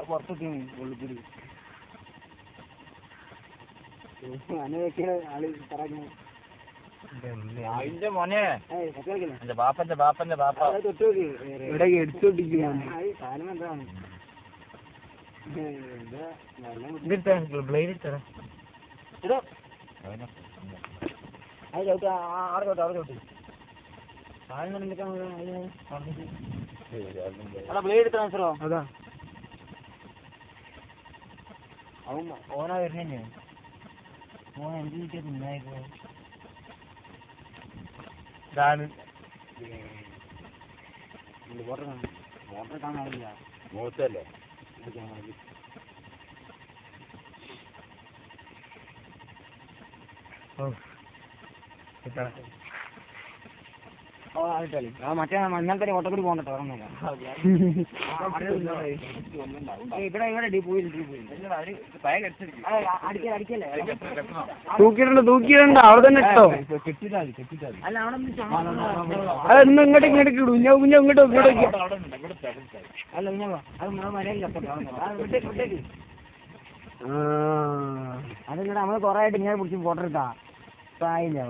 പുറത്തെത്തി ഉള്ളിക്കൂടി ആള് പറഞ്ഞു അതിന്റെ മോനെ ബാപ്പന്റെ ബാപ്പ ഇവിടെ എടുത്തോണ്ടിരിക്കുകയാണ് ബ്ലേഡ് ഇട്ടേ ബ്ലേഡ് ട്രാൻസ്ഫറോ അതാ അവൻ ഓനാ വരുന്നേ ഓൻ എന്ത് കിട്ടിയ തിന്നായിപ്പോ ഇതാണ് മോട്ടർ കാണാനില്ല മൂത്തല്ലേ മറ്റേ ഇന്നലത്തെ ഓട്ടോക്കൂടി പോകണ്ടോ ഇവിടെ തൂക്കിയിടണ്ട അവിടെ തന്നെ ഇട്ടോ അല്ല അവിടെ അതൊന്നും ഇങ്ങോട്ടേക്ക് ഇടും ഇങ്ങോട്ടോ അല്ല അത് മര്യാദ അതിങ്ങടെ നമ്മള് കൊറേ ആയിട്ട് ഇങ്ങനെ പിടിച്ച് ഫോട്ടോ എടുത്താ ഇപ്പൊ ആയില്ല